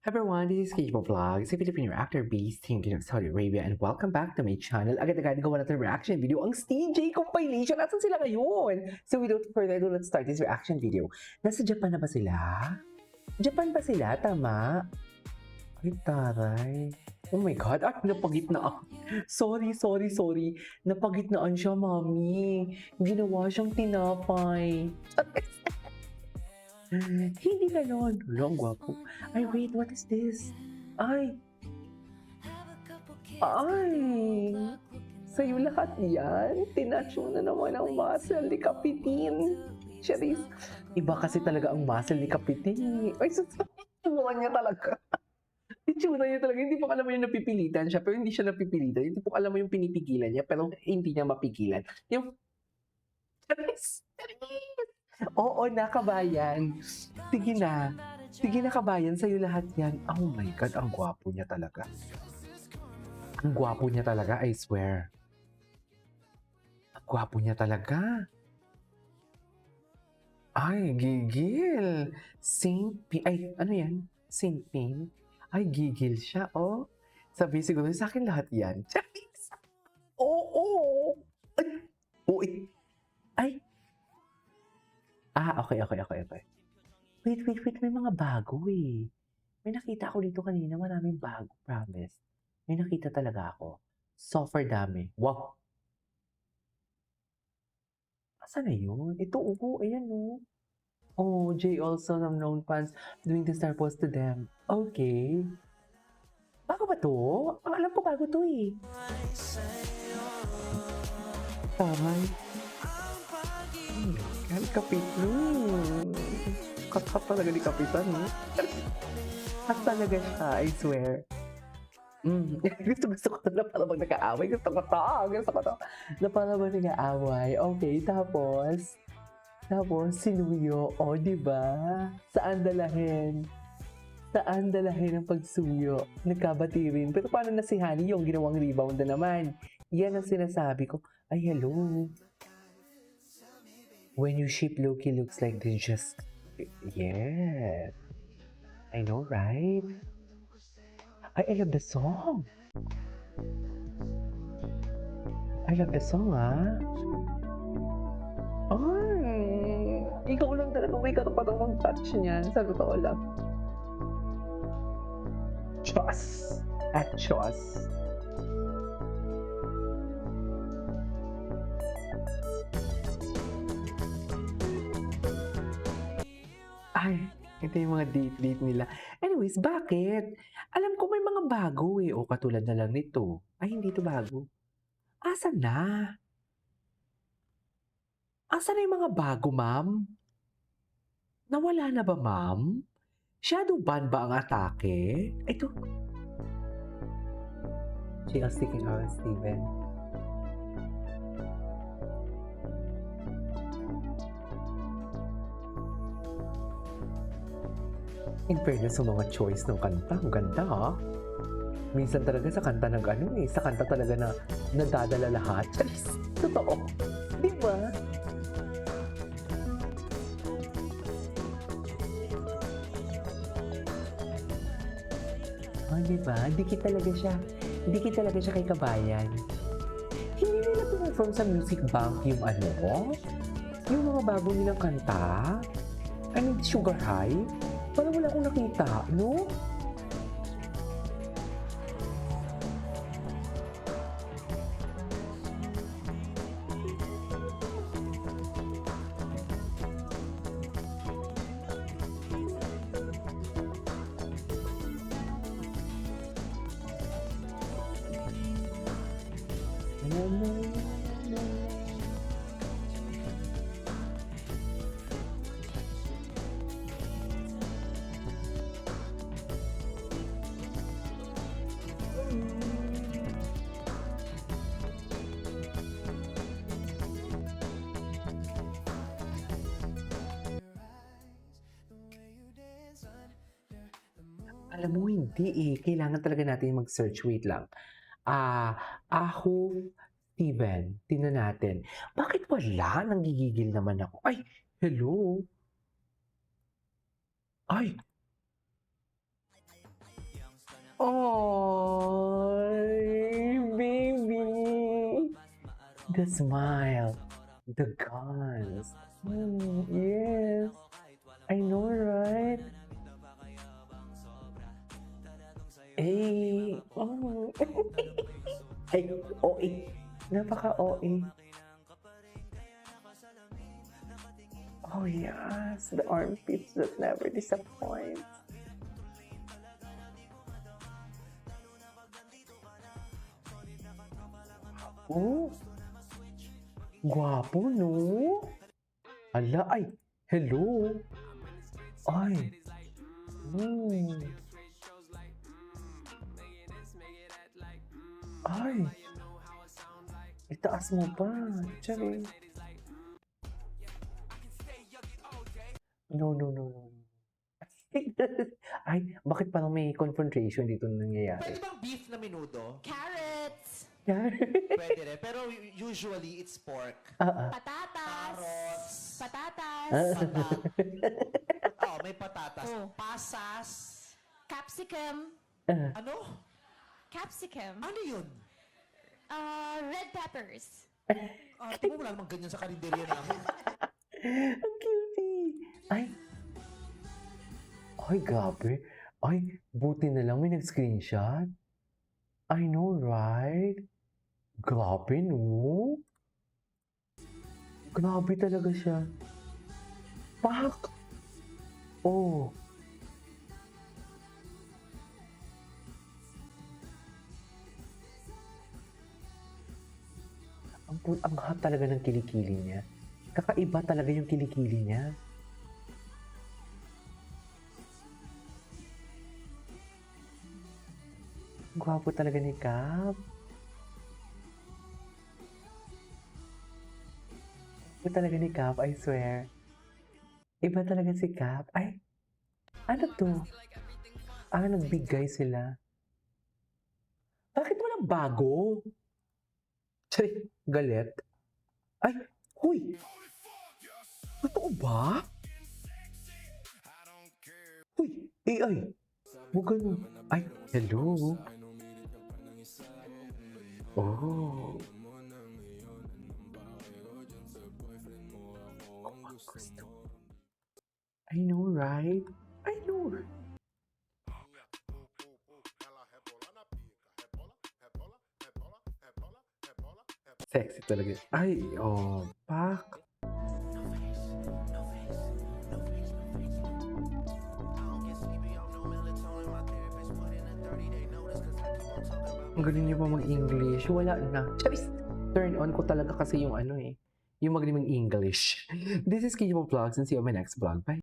Everyone, this is Kishmo Vlogs, a Filipino actor based in Saudi Arabia, and welcome back to my channel. Agad-agad gawa natin reaction video ang CJ compilation. Asan sila ngayon? So without further ado, let's start this reaction video. Nasa Japan na ba sila? Japan ba sila? Tama? Ay, taray. Oh my God, napagitnaan. Sorry. Napagitnaan siya, mami. Ginawa siyang tinapay. Hindi ganon. Long gwapo. Ay, wait, what is this? Ay! Sa'yo lahat yan? Tinatch mo na naman ang muscle ni Kapitin. Charis, iba kasi talaga ang muscle ni Kapitin. Ay, susubukan niya talaga. Itsura niya talaga, hindi po alam mo yung napipilitan siya, pero hindi siya napipilitan. Hindi po alam mo yung pinipigilan niya, pero hindi niya mapigilan. Yung, Charis! Oo na, kabayan. Sige na. Sige na, kabayan. Sa'yo lahat yan. Oh my God, ang gwapo niya talaga. Ang gwapo niya talaga, I swear. Ang gwapo niya talaga. Ay, gigil. Saint Pin. Ay, ano yan? Saint Pin? Ay, gigil siya, oh. Sabi siguro, sa akin lahat yan. Charis! Oo! Ay! Oo, ay! Okay. Wait, may mga bago eh. May nakita ako dito kanina, maraming bago, promise. May nakita talaga ako. Software dami. Wow! Asa na yun? Ito, ayan oh. Oh, Jay also some known fans doing the star post to them. Okay. Bago ba to? Ang alam ko bago to eh. Taray. Yan, Kapitan. Kat talaga ni Kapitan, no? Kat talaga siya, I swear. Gusto ko to na parang nag-aaway. Gusto ko to. Na parang nag-aaway. Okay, tapos, sinuyo. O, diba? Saan dalahin ang pagsuyo? Nagkabati rin. Pero paano na si Honey yung ginawang rebound na naman? Yan ang sinasabi ko. Ay, hello. When you ship Loki looks like this, just... Yeah. I know, right? I love the song. Ay, ikaw lang talaga may karapatang mag-touch niyan. Sa totoo lang. Diyos. At Diyos. Ay, ito yung mga date nila. Anyways, bakit? Alam ko may mga bago eh. O katulad na lang nito. Ay, hindi to bago. Asan na? Asan na yung mga bago, ma'am? Nawala na ba, ma'am? Shadow ban ba ang atake? Ito. She was sticking around Steven. In fairness sa mga choice ng kanta, ang ganda ha. Minsan talaga sa kanta sa kanta talaga na nadadala lahat. Totoo. Di ba? Di ba? Dikit talaga siya kay kabayan. Hindi nila pinag-perform sa Music Bank yung yung mga bago nilang kanta. I mean, Sugar High. Parang wala akong nakita, no? Alam mo, hindi eh. Kailangan talaga natin mag-search. Wait lang. Aho Steven. Tingnan natin. Bakit wala? Nanggigigil naman ako. Ay, hello. Ay, Oh, baby. The smile. The guns. Yes. I know, right? Eh, oh. Ay, OA. Napaka-OA. Oh, yes. The armpits that never disappoint. Oh, gwapo, no? Ala, ay, hello. Ay, ay, itaas mo pa. Tsari. No, no, no, no. Ay, bakit parang may confrontation dito nangyayari? Pwede bang beef na menudo? Carrots, Pwede rin. Pero usually, it's pork. patatas, Carrots. patatas, May patatas. Oh. Pasas. capsicum, Ano? capsicum, Ano yun? red peppers. Di mo wala namang ganyan sa karinderya namin. Ang cutie. Ay, grabe. Ay, buti na lang may nag-screenshot. I know, right? Grabe, no? Grabe talaga siya. Pak! Oh. Ang hot talaga ng kilikili niya. Kakaiba talaga yung kilikili niya. Gwapo talaga ni Cap. Gwapo talaga ni Cap, I swear. Iba talaga si Cap. Ay, ano to? Nagbigay sila. Bakit walang bago? Sorry, galit. Ay, huy! Totoo ba? Huy, AI. Huwag ganun. Ay, hello. Oh. Gusto. I know, right? I know. Sexy talaga. Ay, oh, pak. Ang galing niyo pa mag-English. Wala na. Charis! Turn on ko talaga kasi yung ano eh. Yung magaling mag-English. This is Kijo Vlogs and see you on my next vlog. Bye!